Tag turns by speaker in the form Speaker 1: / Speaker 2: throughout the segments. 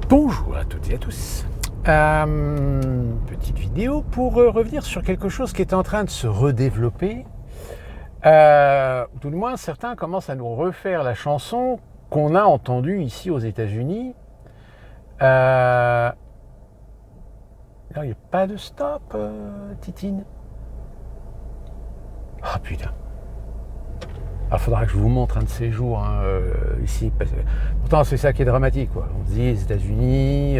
Speaker 1: Bonjour à toutes et à tous. Petite vidéo pour revenir sur quelque chose qui est en train de se redévelopper. Tout du moins, certains commencent à nous refaire la chanson qu'on a entendue ici aux États-Unis. Non, il n'y a pas de stop, Titine. Ah putain. Il faudra que je vous montre un de ces jours ici. Parce que, pourtant, c'est ça qui est dramatique, quoi. On se dit, les États-Unis,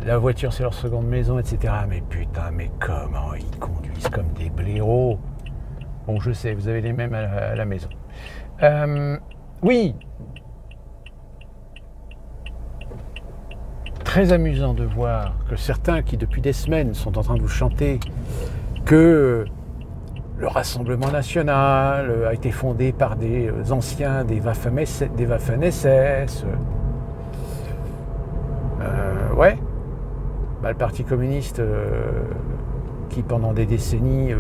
Speaker 1: la voiture, c'est leur seconde maison, etc. Mais putain, mais comment ils conduisent comme des blaireaux. Bon, je sais, vous avez les mêmes à la maison. Oui. Très amusant de voir que certains qui, depuis des semaines, sont en train de vous chanter que le Rassemblement national a été fondé par des anciens des Waffen-SS. Ouais. Le Parti communiste qui, pendant des décennies,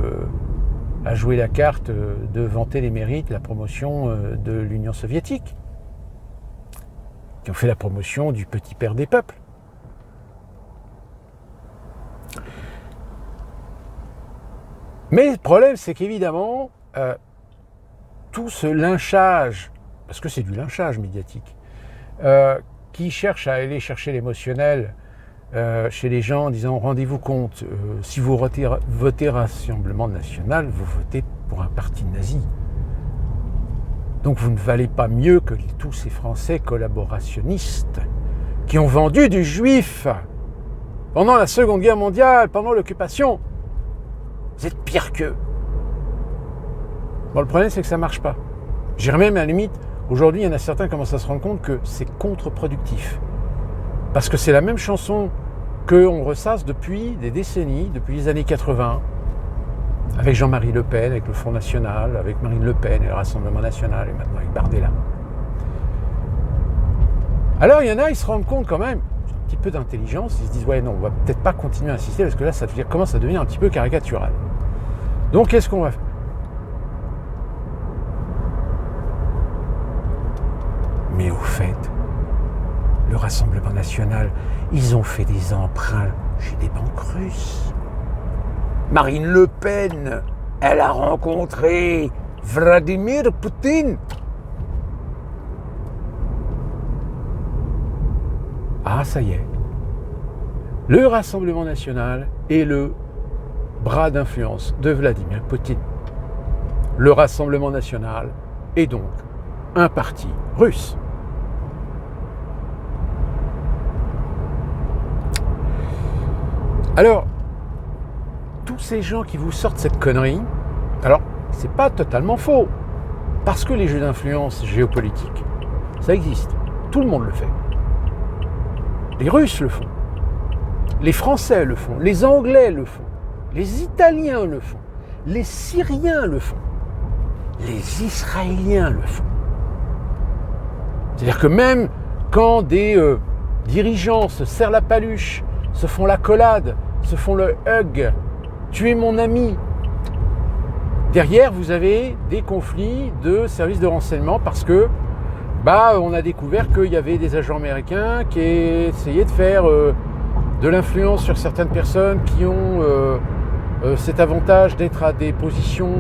Speaker 1: a joué la carte de vanter les mérites, la promotion de l'Union soviétique, qui ont fait la promotion du petit père des peuples. Mais le problème, c'est qu'évidemment, tout ce lynchage, parce que c'est du lynchage médiatique, qui cherche à aller chercher l'émotionnel chez les gens en disant « rendez-vous compte, si vous votez Rassemblement national, vous votez pour un parti nazi. Donc vous ne valez pas mieux que tous ces Français collaborationnistes qui ont vendu du juif pendant la Seconde Guerre mondiale, pendant l'occupation. Vous êtes pire qu'eux. » Bon, le problème, c'est que ça ne marche pas. J'irais même à la limite, aujourd'hui, il y en a certains qui commencent à se rendre compte que c'est contre-productif. Parce que c'est la même chanson qu'on ressasse depuis des décennies, depuis les années 80, avec Jean-Marie Le Pen, avec le Front National, avec Marine Le Pen et le Rassemblement National, et maintenant avec Bardella. Alors, il y en a, ils se rendent compte quand même, un petit peu d'intelligence, ils se disent « ouais, non, on va peut-être pas continuer à insister, parce que là, ça commence à devenir un petit peu caricatural. » Donc, qu'est-ce qu'on va faire ? Mais au fait, le Rassemblement national, ils ont fait des emprunts chez des banques russes. Marine Le Pen, elle a rencontré Vladimir Poutine. Ah, ça y est. Le Rassemblement national est le bras d'influence de Vladimir Poutine. Le Rassemblement national est donc un parti russe. Alors, tous ces gens qui vous sortent cette connerie, alors, c'est pas totalement faux, parce que les jeux d'influence géopolitique, ça existe, tout le monde le fait. Les Russes le font, les Français le font, les Anglais le font, les Italiens le font, les Syriens le font, les Israéliens le font. C'est-à-dire que même quand des dirigeants se serrent la paluche, se font l'accolade, se font le hug, tu es mon ami, derrière vous avez des conflits de services de renseignement parce que on a découvert qu'il y avait des agents américains qui essayaient de faire de l'influence sur certaines personnes qui ont cet avantage d'être à des positions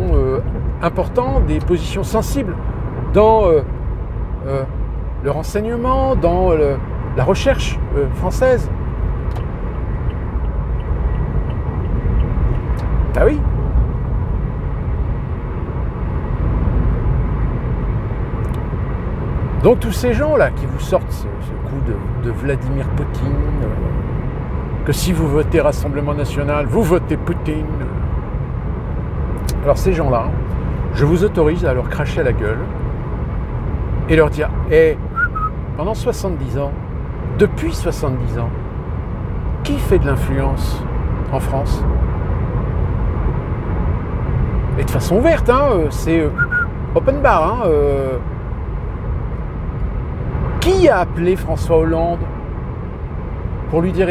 Speaker 1: importantes, des positions sensibles dans le renseignement, dans la recherche française. Ah oui. Donc tous ces gens-là qui vous sortent ce coup de Vladimir Poutine, que si vous votez Rassemblement National, vous votez Poutine. Alors ces gens-là, je vous autorise à leur cracher à la gueule et leur dire pendant 70 ans, depuis 70 ans, qui fait de l'influence en France ? Et de façon ouverte, c'est open bar. Qui a appelé François Hollande pour lui dire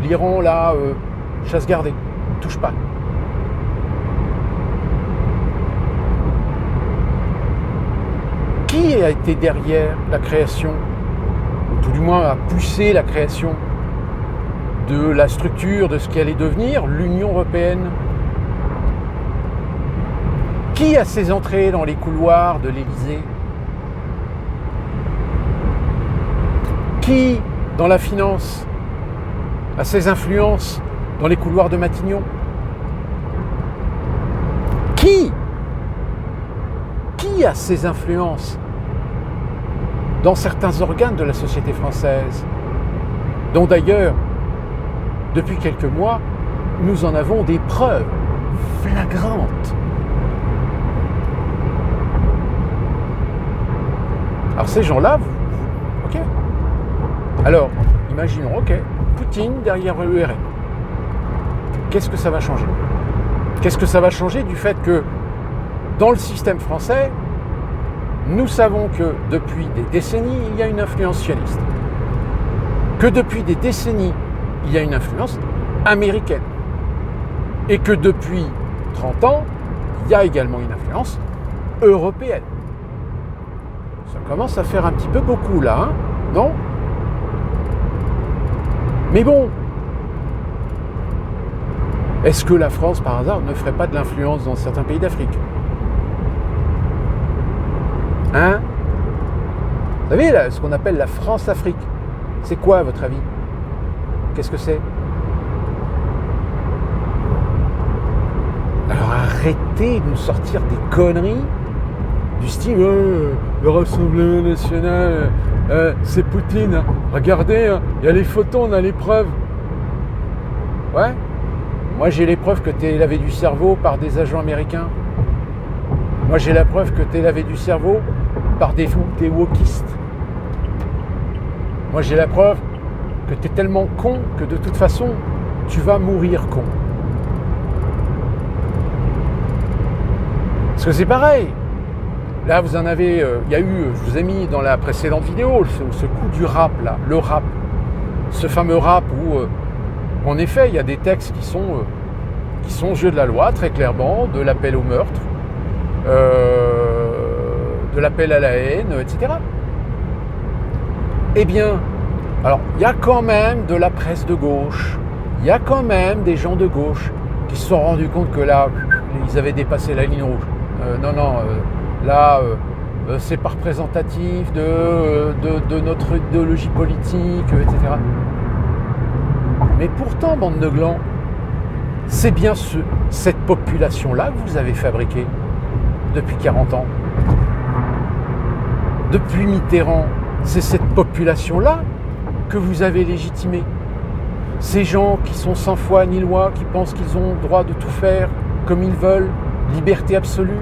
Speaker 1: l'Iran là, chasse gardée, touche pas. Qui a été derrière la création tout du moins a poussé la création de la structure de ce qui allait devenir l'Union européenne. Qui a ses entrées dans les couloirs de l'Élysée? Qui, dans la finance, a ses influences dans les couloirs de Matignon? Qui a ses influences dans certains organes de la société française, dont d'ailleurs, depuis quelques mois, nous en avons des preuves flagrantes. Alors ces gens-là, ok. Alors, imaginons, ok, Poutine derrière l'URL. Qu'est-ce que ça va changer? Qu'est-ce que ça va changer du fait que, dans le système français, nous savons que depuis des décennies, il y a une influence sioniste. Que depuis des décennies, il y a une influence américaine. Et que depuis 30 ans, il y a également une influence européenne. Ça commence à faire un petit peu beaucoup là, hein, non? Mais bon, est-ce que la France, par hasard, ne ferait pas de l'influence dans certains pays d'Afrique? Hein? Vous savez, là, ce qu'on appelle la France-Afrique, c'est quoi à votre avis? Qu'est-ce que c'est? Alors arrêtez de nous sortir des conneries du style le Rassemblement National, c'est Poutine, hein. Regardez, hein, il y a les photos, on a les preuves. Ouais? Moi j'ai les preuves que tu es lavé du cerveau par des agents américains. Moi j'ai la preuve que tu es lavé du cerveau par des wokistes. Moi j'ai la preuve que tu es tellement con que de toute façon tu vas mourir con. Parce que c'est pareil. Là vous en avez, il y a eu, je vous ai mis dans la précédente vidéo, ce coup du rap là, le rap. Ce fameux rap où, en effet, il y a des textes qui sont au jeu de la loi, très clairement, de l'appel au meurtre, de l'appel à la haine, etc. Eh bien, alors, il y a quand même de la presse de gauche, il y a quand même des gens de gauche qui se sont rendus compte que là, ils avaient dépassé la ligne rouge. Là, c'est pas représentatif de notre idéologie politique, etc. Mais pourtant, bande de glands, c'est bien cette population-là que vous avez fabriquée depuis 40 ans. Depuis Mitterrand, c'est cette population-là que vous avez légitimée. Ces gens qui sont sans foi ni loi, qui pensent qu'ils ont le droit de tout faire comme ils veulent, liberté absolue.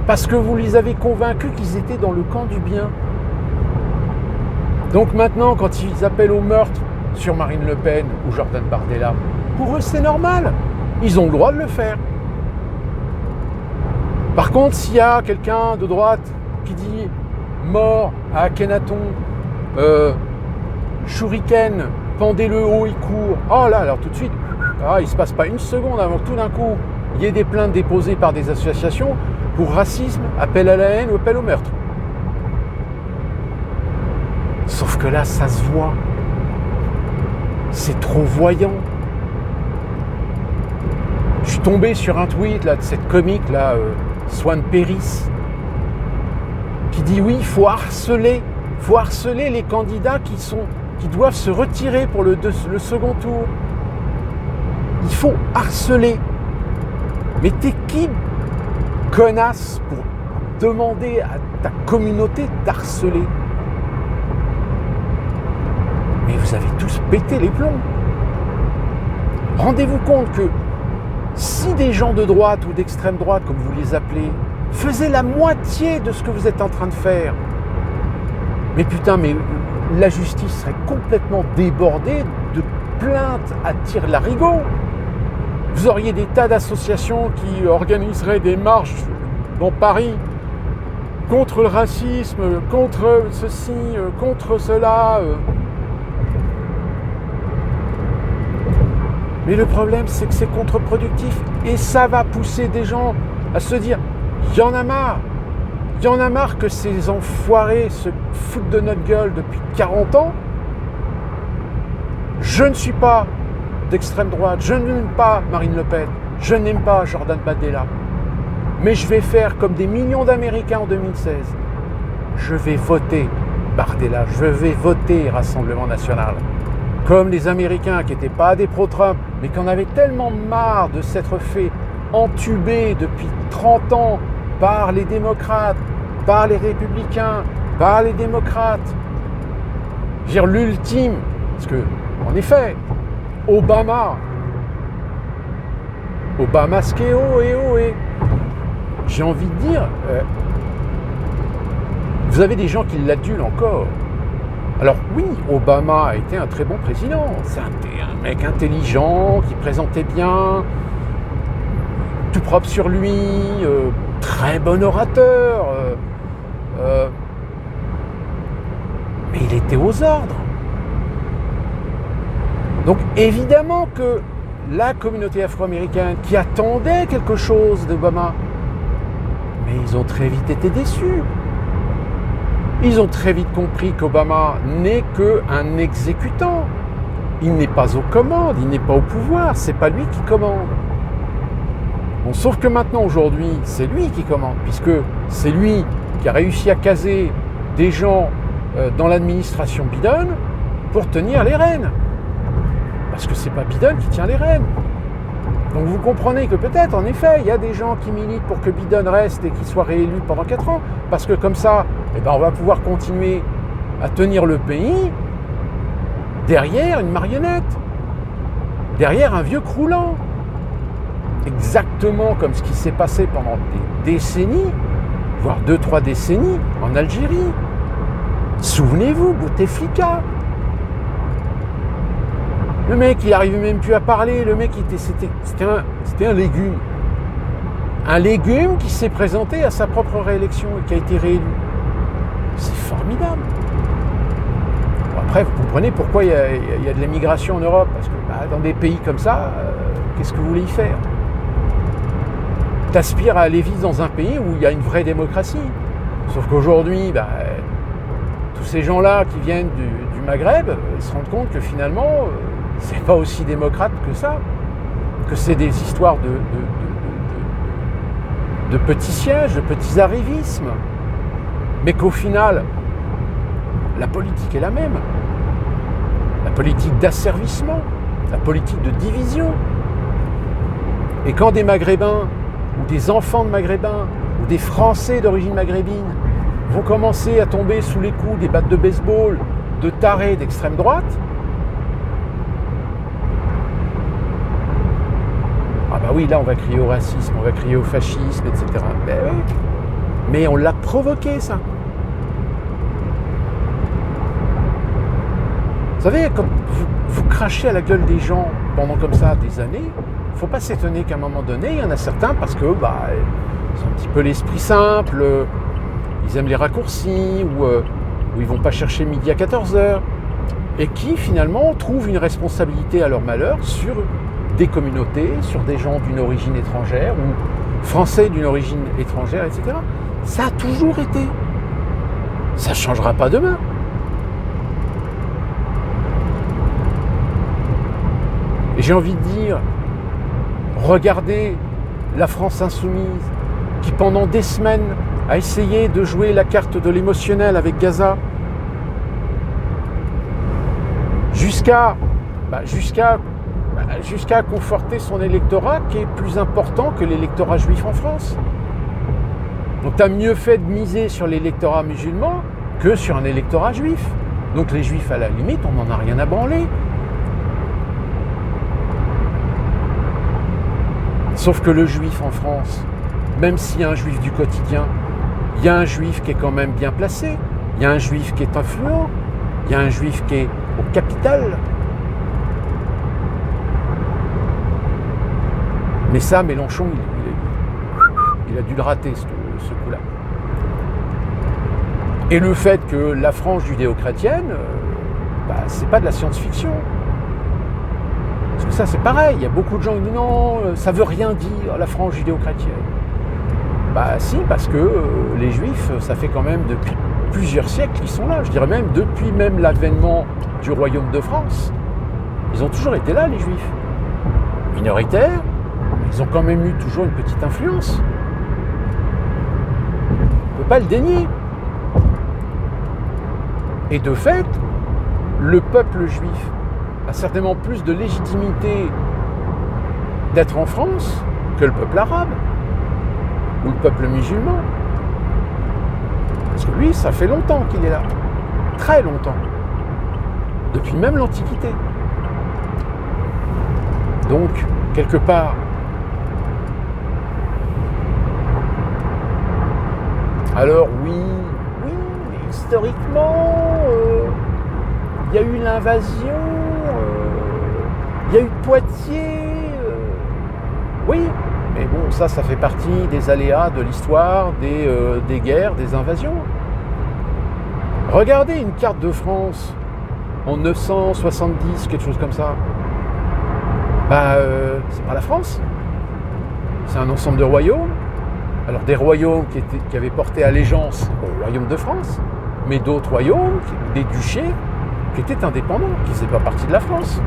Speaker 1: Parce que vous les avez convaincus qu'ils étaient dans le camp du bien. Donc maintenant, quand ils appellent au meurtre sur Marine Le Pen ou Jordan Bardella, pour eux c'est normal. Ils ont le droit de le faire. Par contre, s'il y a quelqu'un de droite qui dit mort à Akhenaton, shuriken, pendez-le haut, il court. Oh là, alors tout de suite, il ne se passe pas une seconde avant que tout d'un coup, il y ait des plaintes déposées par des associations pour racisme, appel à la haine ou appel au meurtre. Sauf que là, ça se voit. C'est trop voyant. Je suis tombé sur un tweet là, de cette comique là, Swan Peris, qui dit oui, il faut harceler les candidats qui doivent se retirer pour le second tour. Il faut harceler. Mais t'es qui, connasse, pour demander à ta communauté d'harceler? Mais vous avez tous pété les plombs. Rendez-vous compte que si des gens de droite ou d'extrême droite, comme vous les appelez, faisaient la moitié de ce que vous êtes en train de faire, mais putain, mais la justice serait complètement débordée de plaintes à tire-larigot. Vous auriez des tas d'associations qui organiseraient des marches dans Paris contre le racisme, contre ceci, contre cela. Mais le problème, c'est que c'est contre-productif et ça va pousser des gens à se dire « il y en a marre, Il y en a marre que ces enfoirés se foutent de notre gueule depuis 40 ans. Je ne suis pas d'extrême droite, je n'aime pas Marine Le Pen, je n'aime pas Jordan Bardella. Mais je vais faire comme des millions d'Américains en 2016. Je vais voter Bardella, je vais voter Rassemblement National. Comme les Américains qui n'étaient pas des pro-Trump, mais qui en avaient tellement marre de s'être fait entuber depuis 30 ans par les démocrates, par les républicains, par les démocrates. Je veux dire, l'ultime, parce que, en effet, Obama ce qui est ohé. J'ai envie de dire, vous avez des gens qui l'adulent encore. Alors oui, Obama a été un très bon président. C'est un mec intelligent, qui présentait bien, tout propre sur lui, très bon orateur. Mais il était aux ordres. Donc évidemment que la communauté afro-américaine qui attendait quelque chose d'Obama, mais ils ont très vite été déçus. Ils ont très vite compris qu'Obama n'est qu'un exécutant. Il n'est pas aux commandes, il n'est pas au pouvoir, c'est pas lui qui commande. Bon, sauf que maintenant, aujourd'hui, c'est lui qui commande, puisque c'est lui qui a réussi à caser des gens dans l'administration Biden pour tenir les rênes. Parce que c'est pas Biden qui tient les rênes. Donc vous comprenez que peut-être, en effet, il y a des gens qui militent pour que Biden reste et qu'il soit réélu pendant 4 ans, parce que comme ça, on va pouvoir continuer à tenir le pays derrière une marionnette, derrière un vieux croulant. Exactement comme ce qui s'est passé pendant des décennies, voire 2-3 décennies, en Algérie. Souvenez-vous, Bouteflika. Le mec, il n'arrivait même plus à parler. Le mec, c'était un légume. Un légume qui s'est présenté à sa propre réélection et qui a été réélu. C'est formidable. Bon, après, vous comprenez pourquoi il y a de l'immigration en Europe. Parce que dans des pays comme ça, qu'est-ce que vous voulez y faire? T'aspires à aller vivre dans un pays où il y a une vraie démocratie. Sauf qu'aujourd'hui, tous ces gens-là qui viennent du Maghreb, ils se rendent compte que finalement, c'est pas aussi démocrate que ça, que c'est des histoires de petits sièges, de petits arrivismes, mais qu'au final, la politique est la même. La politique d'asservissement, la politique de division. Et quand des Maghrébins, ou des enfants de Maghrébins, ou des Français d'origine maghrébine, vont commencer à tomber sous les coups des battes de baseball de tarés d'extrême droite, oui, là on va crier au racisme, on va crier au fascisme, etc. Mais on l'a provoqué, ça. Vous savez, quand vous crachez à la gueule des gens pendant comme ça des années, il ne faut pas s'étonner qu'à un moment donné, il y en a certains, parce que ils ont un petit peu l'esprit simple, ils aiment les raccourcis, ou ils ne vont pas chercher midi à 14h, et qui finalement trouvent une responsabilité à leur malheur sur des communautés, sur des gens d'une origine étrangère, ou français d'une origine étrangère, etc. Ça a toujours été. Ça ne changera pas demain. Et j'ai envie de dire, regardez la France insoumise, qui pendant des semaines a essayé de jouer la carte de l'émotionnel avec Gaza, jusqu'à conforter son électorat qui est plus important que l'électorat juif en France. Donc tu as mieux fait de miser sur l'électorat musulman que sur un électorat juif. Donc les juifs, à la limite, on n'en a rien à branler. Sauf que le juif en France, même s'il y a un juif du quotidien, il y a un juif qui est quand même bien placé, il y a un juif qui est influent, il y a un juif qui est au capital. Mais ça, Mélenchon, il a dû le rater, ce coup-là. Et le fait que la France judéo-chrétienne, c'est pas de la science-fiction. Parce que ça, c'est pareil. Il y a beaucoup de gens qui disent non, ça veut rien dire, la France judéo-chrétienne. Bah si, parce que les Juifs, ça fait quand même depuis plusieurs siècles qu'ils sont là. Je dirais même depuis même l'avènement du Royaume de France. Ils ont toujours été là, les Juifs. Minoritaires, mais ils ont quand même eu toujours une petite influence. On ne peut pas le dénier. Et de fait, le peuple juif a certainement plus de légitimité d'être en France que le peuple arabe ou le peuple musulman. Parce que lui, ça fait longtemps qu'il est là. Très longtemps. Depuis même l'Antiquité. Donc, quelque part, alors oui, mais historiquement, il y a eu l'invasion, il y a eu Poitiers, oui, mais bon, ça fait partie des aléas de l'histoire, des guerres, des invasions. Regardez une carte de France en 970, quelque chose comme ça. C'est pas la France, c'est un ensemble de royaumes. Alors des royaumes qui avaient porté allégeance au royaume de France, mais d'autres royaumes, des duchés, qui étaient indépendants, qui ne faisaient pas partie de la France,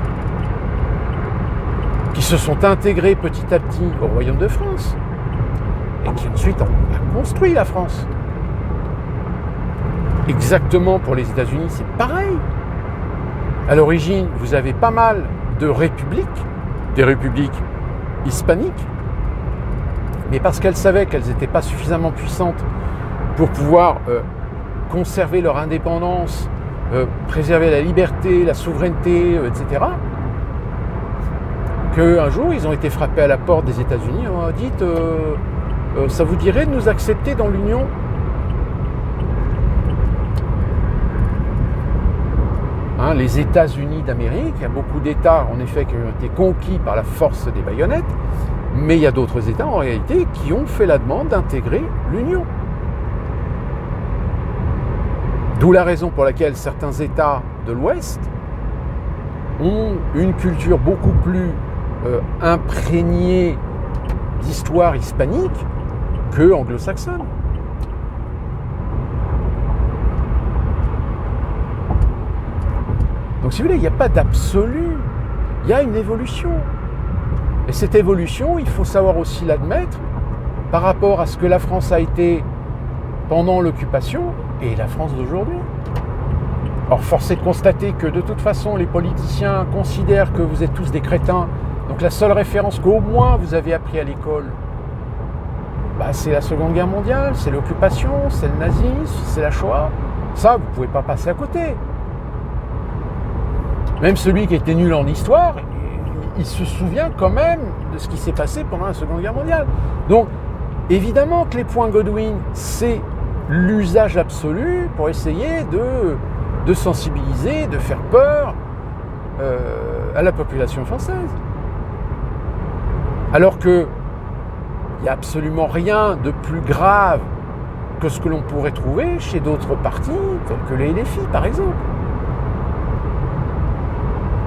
Speaker 1: qui se sont intégrés petit à petit au royaume de France, et qui ensuite ont construit la France. Exactement pour les États-Unis, c'est pareil. À l'origine, vous avez pas mal de républiques, des républiques hispaniques, mais parce qu'elles savaient qu'elles n'étaient pas suffisamment puissantes pour pouvoir conserver leur indépendance, préserver la liberté, la souveraineté, etc., qu'un jour, ils ont été frappés à la porte des États-Unis. On a dit ça vous dirait de nous accepter dans l'Union ? Les États-Unis d'Amérique, il y a beaucoup d'États, en effet, qui ont été conquis par la force des baïonnettes, mais il y a d'autres États, en réalité, qui ont fait la demande d'intégrer l'Union. D'où la raison pour laquelle certains États de l'Ouest ont une culture beaucoup plus imprégnée d'histoire hispanique que anglo-saxonne. Donc si vous voulez, il n'y a pas d'absolu, il y a une évolution. Et cette évolution, il faut savoir aussi l'admettre par rapport à ce que la France a été pendant l'occupation et la France d'aujourd'hui. Or, force est de constater que de toute façon, les politiciens considèrent que vous êtes tous des crétins. Donc la seule référence qu'au moins vous avez appris à l'école, c'est la Seconde Guerre mondiale, c'est l'occupation, c'est le nazisme, c'est la Shoah. Ça, vous ne pouvez pas passer à côté. Même celui qui était nul en histoire, il se souvient quand même de ce qui s'est passé pendant la Seconde Guerre mondiale. Donc, évidemment que les points Godwin, c'est l'usage absolu pour essayer de sensibiliser, de faire peur à la population française. Alors que il n'y a absolument rien de plus grave que ce que l'on pourrait trouver chez d'autres partis, tels que les LFI, par exemple.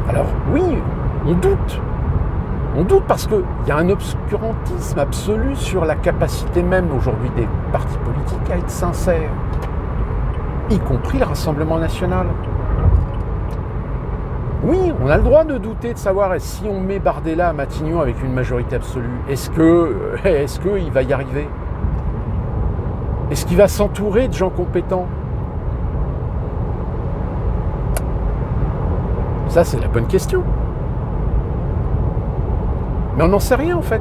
Speaker 1: Alors oui, on doute. On doute parce qu'il y a un obscurantisme absolu sur la capacité même aujourd'hui des partis politiques à être sincères, y compris le Rassemblement national. Oui, on a le droit de douter, de savoir si on met Bardella à Matignon avec une majorité absolue, est-ce qu'il va y arriver ? Est-ce qu'il va s'entourer de gens compétents ? Ça, c'est la bonne question. Mais on n'en sait rien, en fait.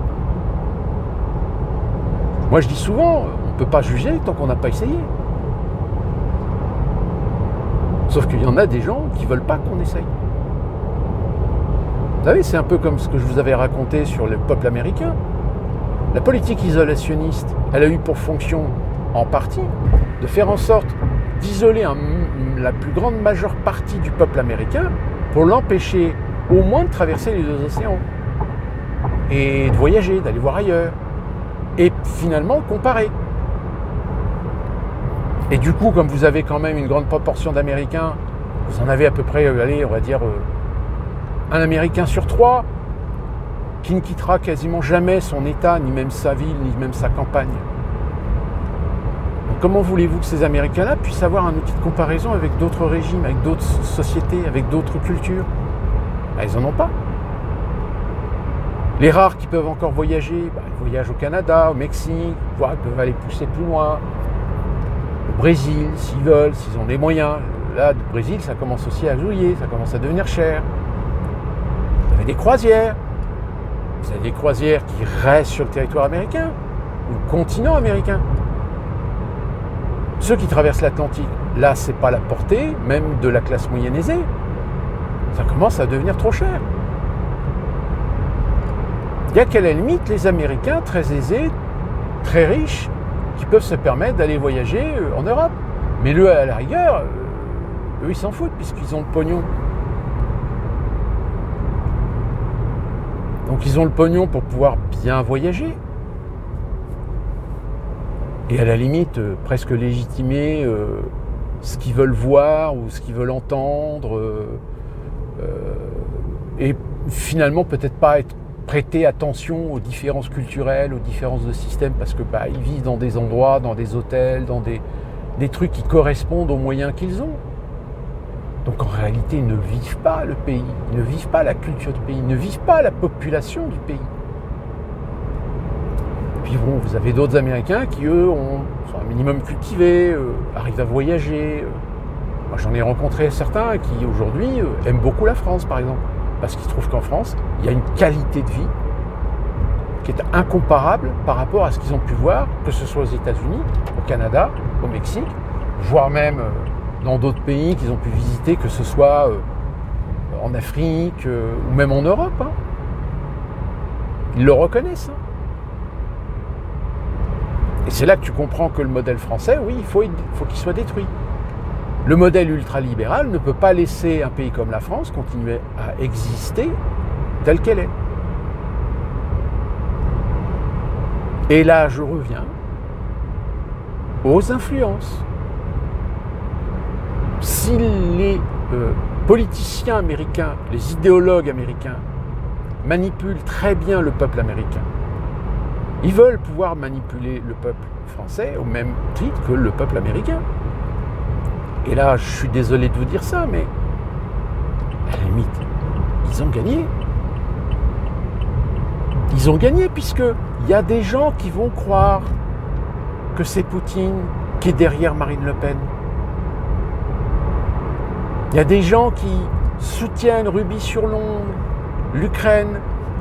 Speaker 1: Moi, je dis souvent, on ne peut pas juger tant qu'on n'a pas essayé. Sauf qu'il y en a des gens qui ne veulent pas qu'on essaye. Vous savez, c'est un peu comme ce que je vous avais raconté sur le peuple américain. La politique isolationniste, elle a eu pour fonction, en partie, de faire en sorte d'isoler la plus grande majeure partie du peuple américain pour l'empêcher au moins de traverser les deux océans et de voyager, d'aller voir ailleurs et finalement comparer. Et du coup, comme vous avez quand même une grande proportion d'Américains, vous en avez à peu près, on va dire, un Américain sur 3 qui ne quittera quasiment jamais son État, ni même sa ville, ni même sa campagne. comment voulez-vous que ces Américains-là puissent avoir un outil de comparaison avec d'autres régimes, avec d'autres sociétés, avec d'autres cultures? Ils n'en ont pas. Les rares qui peuvent encore voyager, ils voyagent au Canada, au Mexique, voire ils peuvent aller pousser plus loin. Au Brésil, s'ils veulent, s'ils ont les moyens. Là, le Brésil, ça commence aussi à jouer, ça commence à devenir cher. Vous avez des croisières. Vous avez des croisières qui restent sur le territoire américain, ou le continent américain. Ceux qui traversent l'Atlantique, là, c'est pas la portée, même de la classe moyenne aisée. Ça commence à devenir trop cher. Il n'y a qu'à la limite les Américains très aisés, très riches, qui peuvent se permettre d'aller voyager en Europe. Mais eux, à la rigueur, eux, ils s'en foutent puisqu'ils ont le pognon. Donc ils ont le pognon pour pouvoir bien voyager. Et à la limite, presque légitimer ce qu'ils veulent voir ou ce qu'ils veulent entendre. Et finalement, peut-être pas prêter attention aux différences culturelles, aux différences de système, parce que ils vivent dans des endroits, dans des hôtels, dans des trucs qui correspondent aux moyens qu'ils ont. Donc en réalité, ils ne vivent pas le pays, ils ne vivent pas la culture du pays, ils ne vivent pas la population du pays. Puis bon, vous avez d'autres Américains qui, eux, sont un minimum cultivés, arrivent à voyager. Moi, j'en ai rencontré certains qui, aujourd'hui, aiment beaucoup la France, par exemple. Parce qu'ils trouvent qu'en France, il y a une qualité de vie qui est incomparable par rapport à ce qu'ils ont pu voir, que ce soit aux États-Unis, au Canada, au Mexique, voire même dans d'autres pays qu'ils ont pu visiter, que ce soit en Afrique ou même en Europe. Ils le reconnaissent. Et c'est là que tu comprends que le modèle français, oui, il faut qu'il soit détruit. Le modèle ultralibéral ne peut pas laisser un pays comme la France continuer à exister tel qu'elle est. Et là, je reviens aux influences. Si les politiciens américains, les idéologues américains manipulent très bien le peuple américain, ils veulent pouvoir manipuler le peuple français au même titre que le peuple américain. Et là, je suis désolé de vous dire ça, mais à la limite, ils ont gagné. Ils ont gagné puisqu'il y a des gens qui vont croire que c'est Poutine qui est derrière Marine Le Pen. Il y a des gens qui soutiennent rubis sur l'ongle l'Ukraine,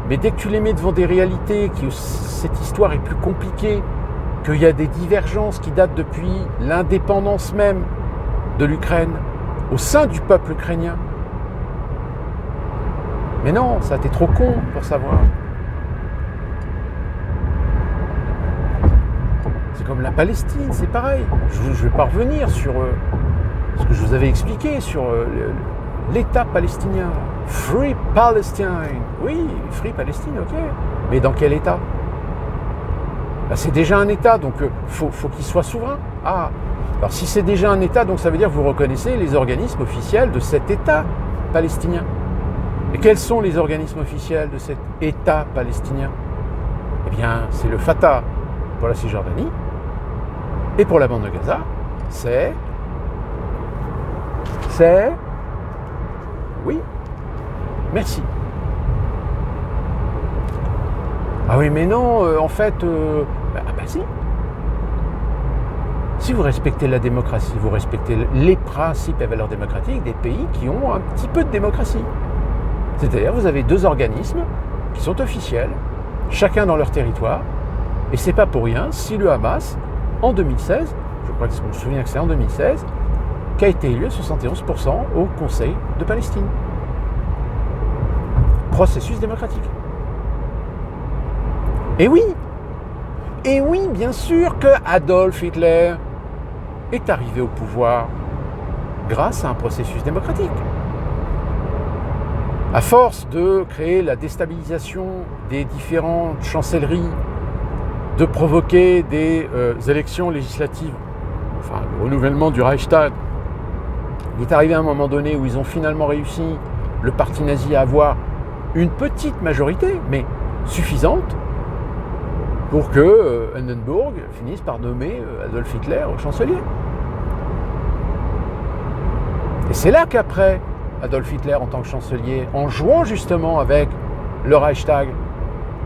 Speaker 1: mais dès que tu les mets devant des réalités, que cette histoire est plus compliquée, qu'il y a des divergences qui datent depuis l'indépendance même de l'Ukraine, au sein du peuple ukrainien. Mais non, ça t'es trop con pour savoir. C'est comme la Palestine, c'est pareil. Je ne vais pas revenir sur ce que je vous avais expliqué sur l'État palestinien. Free Palestine. Oui, Free Palestine, ok. Mais dans quel État? C'est déjà un État, donc faut qu'il soit souverain. Alors si c'est déjà un État, donc ça veut dire que vous reconnaissez les organismes officiels de cet État palestinien. Et quels sont les organismes officiels de cet État palestinien? Eh bien, c'est le Fatah pour la Cisjordanie, et pour la bande de Gaza, c'est... Oui, merci. Ah oui, mais non, en fait... si. Si vous respectez la démocratie, vous respectez les principes et valeurs démocratiques des pays qui ont un petit peu de démocratie. C'est-à-dire, vous avez deux organismes qui sont officiels, chacun dans leur territoire, et c'est pas pour rien si le Hamas, en 2016, je crois que je me souviens que c'est en 2016, qu'a été élu à 71% au Conseil de Palestine. Processus démocratique. Et oui, bien sûr que Adolf Hitler est arrivé au pouvoir grâce à un processus démocratique. À force de créer la déstabilisation des différentes chancelleries, de provoquer des élections législatives, enfin le renouvellement du Reichstag, il est arrivé à un moment donné où ils ont finalement réussi, le parti nazi, à avoir une petite majorité, mais suffisante, pour que Hindenburg finisse par nommer Adolf Hitler chancelier. Et c'est là qu'après, Adolf Hitler en tant que chancelier, en jouant justement avec le Reichstag,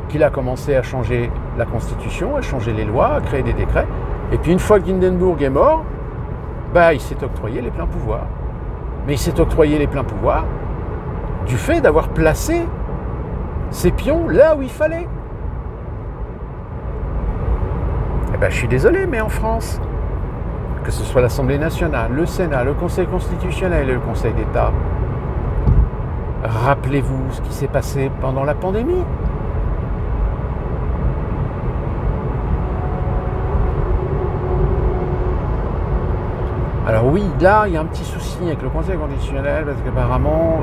Speaker 1: qu'il a commencé à changer la Constitution, à changer les lois, à créer des décrets. Et puis une fois que Hindenburg est mort, il s'est octroyé les pleins pouvoirs. Mais il s'est octroyé les pleins pouvoirs du fait d'avoir placé ses pions là où il fallait. Je suis désolé, mais en France, que ce soit l'Assemblée nationale, le Sénat, le Conseil constitutionnel et le Conseil d'État, rappelez-vous ce qui s'est passé pendant la pandémie. Alors oui, là, il y a un petit souci avec le Conseil constitutionnel, parce qu'apparemment,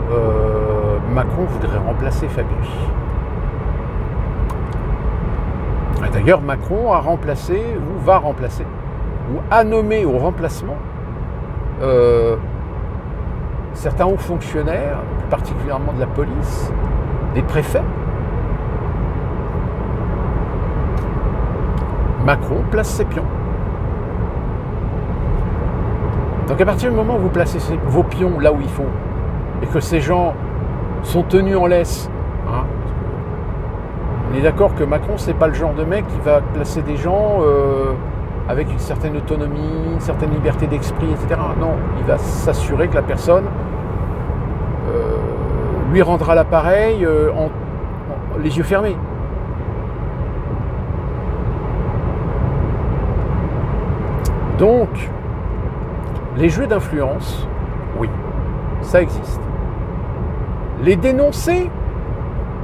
Speaker 1: Macron voudrait remplacer Fabius. D'ailleurs, Macron a remplacé, ou va remplacer, ou a nommé au remplacement certains hauts fonctionnaires, plus particulièrement de la police, des préfets. Macron place ses pions. Donc à partir du moment où vous placez vos pions là où il faut, et que ces gens sont tenus en laisse, on est d'accord que Macron, c'est pas le genre de mec qui va placer des gens avec une certaine autonomie, une certaine liberté d'esprit, etc. Non, il va s'assurer que la personne lui rendra l'appareil les yeux fermés. Donc, les jeux d'influence, oui, ça existe. Les dénoncer,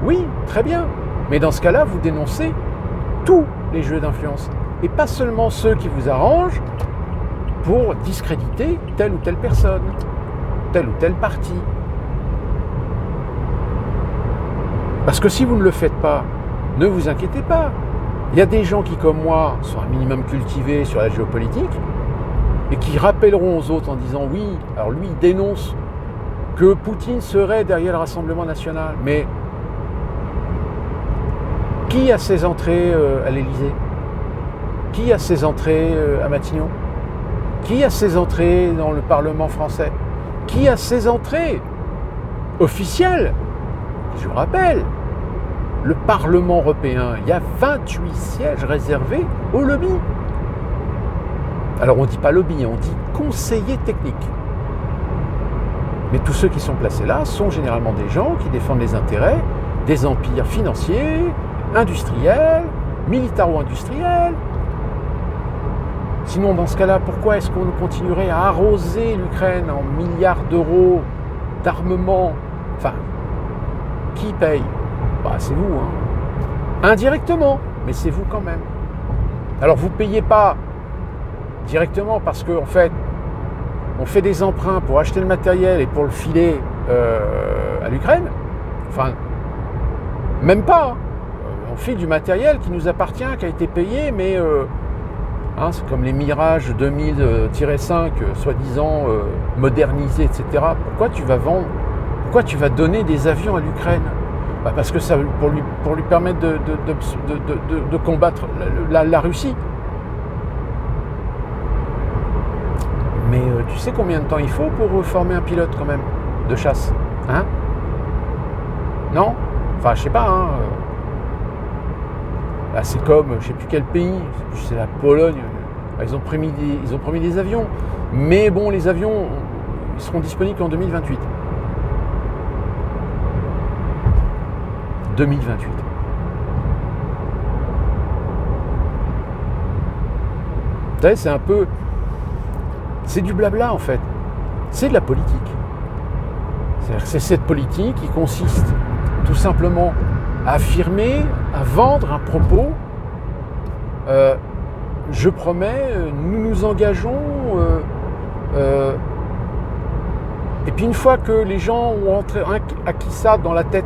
Speaker 1: oui, très bien. Mais dans ce cas-là, vous dénoncez tous les jeux d'influence. Et pas seulement ceux qui vous arrangent pour discréditer telle ou telle personne, tel ou tel parti. Parce que si vous ne le faites pas, ne vous inquiétez pas. Il y a des gens qui, comme moi, sont un minimum cultivés sur la géopolitique et qui rappelleront aux autres en disant « Oui, alors lui, il dénonce que Poutine serait derrière le Rassemblement national. » Mais qui a ses entrées à l'Élysée? Qui a ses entrées à Matignon? Qui a ses entrées dans le Parlement français? Qui a ses entrées officielles? Je vous rappelle, le Parlement européen, il y a 28 sièges réservés au lobby. Alors on ne dit pas lobby, on dit conseiller technique. Mais tous ceux qui sont placés là sont généralement des gens qui défendent les intérêts des empires financiers, industriels, militaro-industriels. Sinon, dans ce cas-là, pourquoi est-ce qu'on continuerait à arroser l'Ukraine en milliards d'euros d'armement? Enfin, qui paye? C'est vous, indirectement, mais c'est vous quand même. Alors vous ne payez pas directement parce qu'en fait, on fait des emprunts pour acheter le matériel et pour le filer à l'Ukraine. Enfin, même pas. On file du matériel qui nous appartient, qui a été payé, mais c'est comme les Mirage 2000-5, soi-disant modernisés, etc. Pourquoi tu vas vendre? Pourquoi tu vas donner des avions à l'Ukraine? Parce que ça, pour lui permettre de combattre la Russie. Mais tu sais combien de temps il faut pour former un pilote quand même de chasse? Non? Enfin, je sais pas. C'est comme, je sais plus quel pays, c'est la Pologne. Ils ont promis des avions. Mais bon, les avions, ils seront disponibles qu'en 2028. 2028. Vous savez, c'est du blabla en fait. C'est de la politique. C'est cette politique qui consiste tout simplement à affirmer, à vendre un propos. Je promets, nous nous engageons. Et puis une fois que les gens ont acquis ça dans la tête,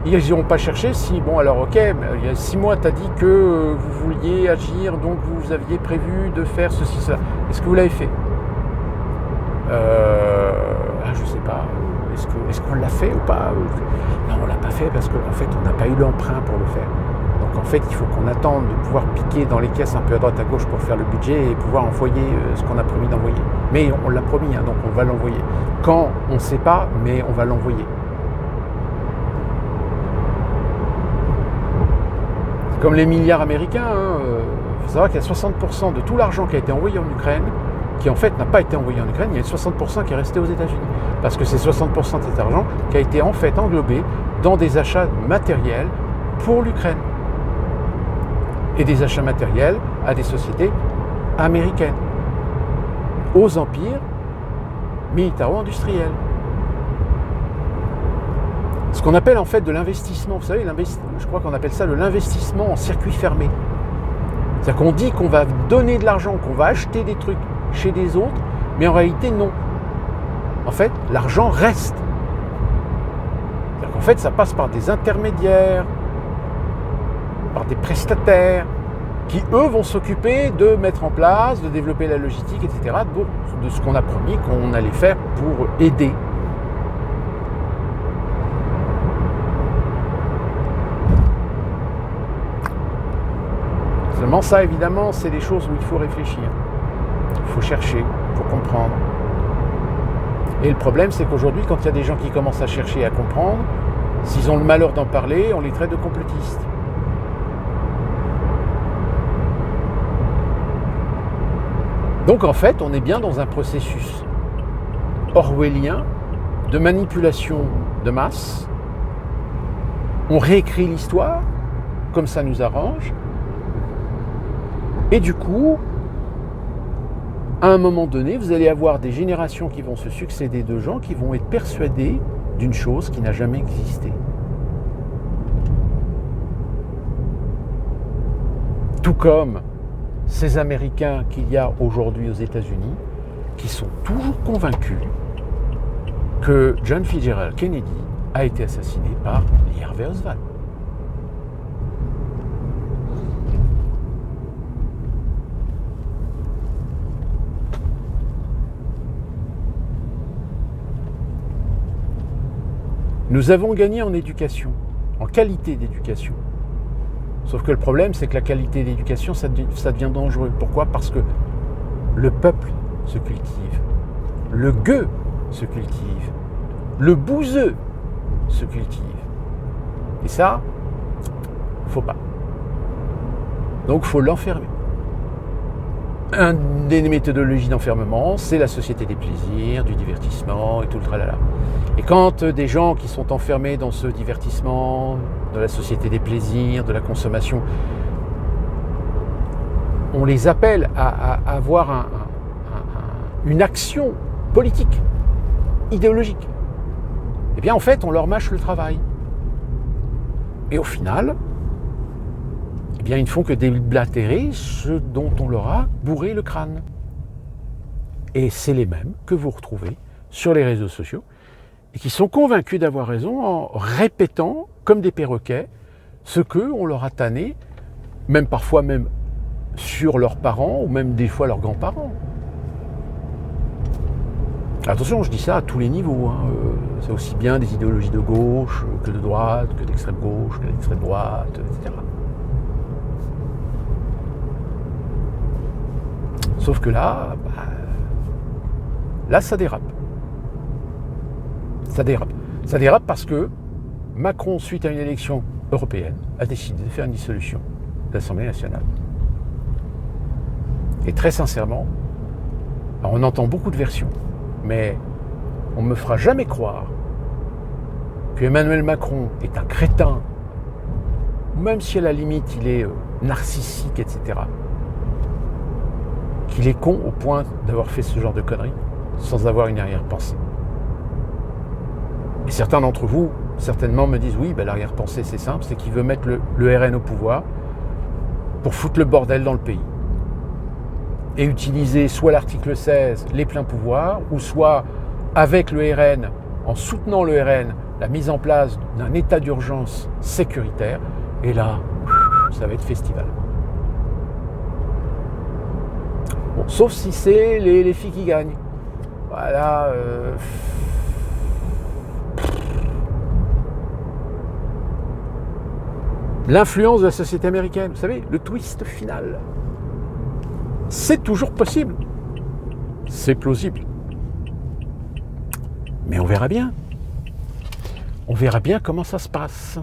Speaker 1: ils n'iront pas chercher si, alors ok, mais il y a 6 mois, tu as dit que vous vouliez agir, donc vous aviez prévu de faire ceci, cela. Est-ce que vous l'avez fait? Je ne sais pas. Est-ce qu'on l'a fait ou pas? Non, on ne l'a pas fait parce qu'en fait, on n'a pas eu l'emprunt pour le faire. Donc qu'en fait, il faut qu'on attende de pouvoir piquer dans les caisses un peu à droite à gauche pour faire le budget et pouvoir envoyer ce qu'on a promis d'envoyer. Mais on l'a promis, hein, donc on va l'envoyer. Quand, on ne sait pas, mais on va l'envoyer. C'est comme les milliards américains. Il faut savoir qu'il y a 60% de tout l'argent qui a été envoyé en Ukraine, qui en fait n'a pas été envoyé en Ukraine, il y a 60% qui est resté aux États-Unis. Parce que c'est 60% de cet argent qui a été en fait englobé dans des achats matériels pour l'Ukraine. Et des achats matériels à des sociétés américaines, aux empires militaro-industriels. Ce qu'on appelle en fait de l'investissement, vous savez, je crois qu'on appelle ça l'investissement en circuit fermé. C'est-à-dire qu'on dit qu'on va donner de l'argent, qu'on va acheter des trucs chez des autres, mais en réalité non. En fait, l'argent reste. C'est-à-dire qu'en fait, ça passe par des intermédiaires, par des prestataires, qui eux vont s'occuper de mettre en place, de développer la logistique, etc., de ce qu'on a promis qu'on allait faire pour aider. Seulement ça, évidemment, c'est des choses où il faut réfléchir. Il faut chercher, il faut comprendre. Et le problème, c'est qu'aujourd'hui, quand il y a des gens qui commencent à chercher et à comprendre, s'ils ont le malheur d'en parler, on les traite de complotistes. Donc en fait, on est bien dans un processus orwellien de manipulation de masse. On réécrit l'histoire comme ça nous arrange. Et du coup, à un moment donné, vous allez avoir des générations qui vont se succéder de gens qui vont être persuadés d'une chose qui n'a jamais existé. Tout comme ces Américains qu'il y a aujourd'hui aux États-Unis, qui sont toujours convaincus que John Fitzgerald Kennedy a été assassiné par Lee Harvey Oswald. Nous avons gagné en éducation, en qualité d'éducation. Sauf que le problème, c'est que la qualité d'éducation, ça devient dangereux. Pourquoi ? Parce que le peuple se cultive, le gueux se cultive, le bouseux se cultive. Et ça, faut pas. Donc, faut l'enfermer. Une des méthodologies d'enfermement, c'est la société des plaisirs, du divertissement et tout le tralala. Et quand des gens qui sont enfermés dans ce divertissement, de la société des plaisirs, de la consommation, on les appelle à avoir une action politique, idéologique, eh bien en fait on leur mâche le travail. Et au final, eh bien ils ne font que déblatérer ce dont on leur a bourré le crâne. Et c'est les mêmes que vous retrouvez sur les réseaux sociaux et qui sont convaincus d'avoir raison en répétant comme des perroquets ce qu'on leur a tanné, même parfois même sur leurs parents ou même des fois leurs grands-parents. Attention, je dis ça à tous les niveaux. C'est aussi bien des idéologies de gauche que de droite, que d'extrême gauche, que d'extrême droite, etc. Sauf que là, là ça dérape. Ça dérape. Ça dérape parce que Macron, suite à une élection européenne, a décidé de faire une dissolution de l'Assemblée nationale. Et très sincèrement, alors on entend beaucoup de versions, mais on ne me fera jamais croire que Emmanuel Macron est un crétin, même si à la limite il est narcissique, etc., qu'il est con au point d'avoir fait ce genre de conneries sans avoir une arrière-pensée. Et certains d'entre vous, certainement, me disent oui, l'arrière-pensée c'est simple, c'est qu'il veut mettre le RN au pouvoir pour foutre le bordel dans le pays. Et utiliser soit l'article 16, les pleins pouvoirs, ou soit avec le RN, en soutenant le RN, la mise en place d'un état d'urgence sécuritaire. Et là, ça va être festival. Bon, sauf si c'est les filles qui gagnent. Voilà. l'influence de la société américaine. Vous savez, le twist final. C'est toujours possible. C'est plausible. Mais on verra bien. On verra bien comment ça se passe.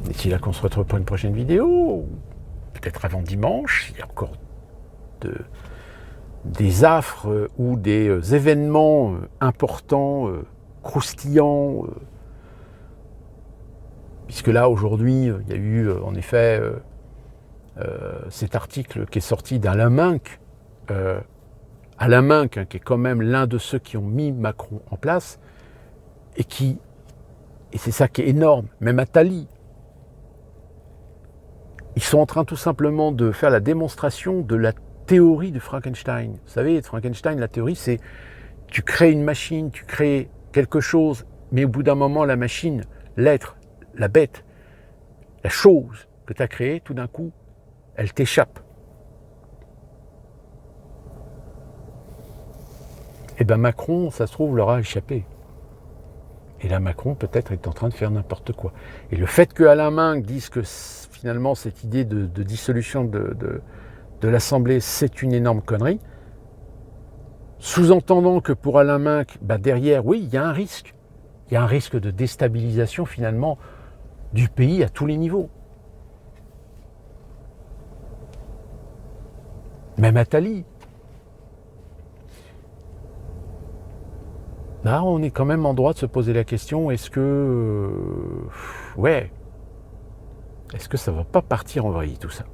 Speaker 1: D'ici là qu'on se retrouve pour une prochaine vidéo, peut-être avant dimanche, s'il y a encore des affres ou des événements importants, croustillants, puisque là aujourd'hui il y a eu en effet cet article qui est sorti d'Alain Minc, Alain Minc, hein, qui est quand même l'un de ceux qui ont mis Macron en place, et c'est ça qui est énorme, même Attali, ils sont en train tout simplement de faire la démonstration de la théorie de Frankenstein. Vous savez, de Frankenstein, la théorie, c'est tu crées une machine, tu crées quelque chose, mais au bout d'un moment, la machine, l'être, la bête, la chose que tu as créée, tout d'un coup, elle t'échappe. Et bien Macron, ça se trouve, leur a échappé. Et là, Macron, peut-être, est en train de faire n'importe quoi. Et le fait que Alain Minc dise que finalement, cette idée de dissolution de l'Assemblée, c'est une énorme connerie, sous-entendant que pour Alain Minc, derrière, oui, il y a un risque. Il y a un risque de déstabilisation, finalement, du pays à tous les niveaux. Même Attali. Là, on est quand même en droit de se poser la question, est-ce que... est-ce que ça va pas partir en vrille, tout ça?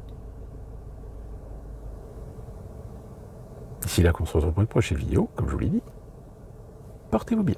Speaker 1: D'ici là qu'on se retrouve pour une prochaine vidéo, comme je vous l'ai dit, portez-vous bien.